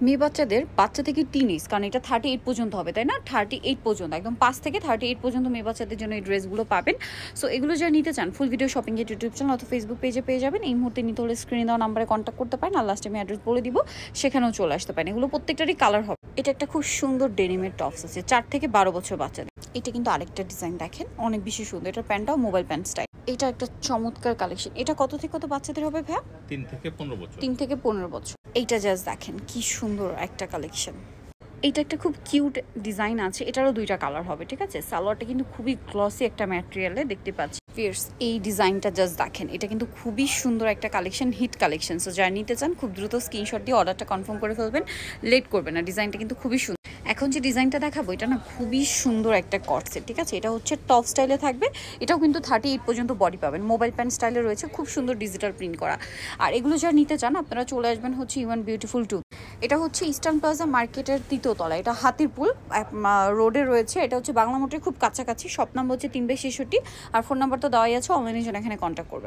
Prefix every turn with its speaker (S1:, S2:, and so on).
S1: মেয়ে বাচ্চাদের বাচ্চা থেকে টিনেজ, কারণ এটা 38 পর্যন্ত হবে, তাই না? 38 পর্যন্ত, একদম 5 থেকে 38 পর্যন্ত মেয়ে বাচ্চাদের জন্য এই ড্রেসগুলো পাবেন। সো এগুলো যারা নিতে চান ফুল ভিডিও শপিং এর ইউটিউব চ্যানেল অথবা ফেসবুক পেজে পেয়ে যাবেন। এই মুহূর্তে নিতে হলে স্ক্রিনে দেওয়া নাম্বারে কন্ট্যাক্ট করতে পারেন, আর লাস্টে আমি অ্যাড্রেস বলে দিব, সেখানেও চলে আসতে পারেন। এগুলো প্রত্যেকটারই কালার হবে। এটা একটা খুব সুন্দর ডেনিমের টপস আছে 4 থেকে 12 বছর বাচ্চাদের। এটা কিন্তু আরেকটা ডিজাইন দেখেন, অনেক বেশি সুন্দর। এটার প্যান্টটাও মোবাইল প্যান্ট স্টাইল। এটা একটা চমৎকার কালেকশন। এটা কত থেকে কত বাচ্চাদের হবে ভাইয়া?
S2: 3 থেকে 15 বছর।
S1: 3 থেকে 15 বছর। এইটা জাস্ট দেখেন কি সুন্দর একটা কালেকশন। এইটা একটা খুব কিউট ডিজাইন আছে, এটারও 2টা কালার হবে, ঠিক আছে? সালোয়ারটা কিন্তু খুবই গ্লসি একটা ম্যাটেরিয়ালে দেখতে পাচ্ছি। ফিয়ার্স এই ডিজাইনটা জাস্ট দেখেন, এটা কিন্তু খুবই সুন্দর একটা কালেকশন, হিট কালেকশন। সো যারা নিতে চান খুব দ্রুত স্ক্রিনশট দিয়ে অর্ডারটা কনফার্ম করে ফেলবেন, লেট করবেন না। ডিজাইনটা কিন্তু খুবই সুন্দর। এখন যে ডিজাইনটা দেখাবো এটা না খুবই সুন্দর একটা কটসেট, ঠিক আছে? এটা হচ্ছে টপ স্টাইলে থাকবে। এটাও কিন্তু 38 পর্যন্ত বডি পাবেন, মোবাইল প্যান্ট স্টাইলে রয়েছে, খুব সুন্দর ডিজিটাল প্রিন্ট করা। আর এগুলো যারা নিতে চান আপনারা চলে আসবেন হচ্ছে ইউয়ান বিউটিফুল টু। এটা হচ্ছে ইস্টার্ন প্লাজা মার্কেটের 3য় তলা, এটা হাতিরপুল রোডে রয়েছে। এটা হচ্ছে বাংলা মোটরের খুব কাছাকাছি। শপ নাম্বার হচ্ছে 3/66 আর ফোন নাম্বার তো দেওয়াই আছে, অনলাইনে জন্য এখানে কন্ট্যাক্ট করবেন।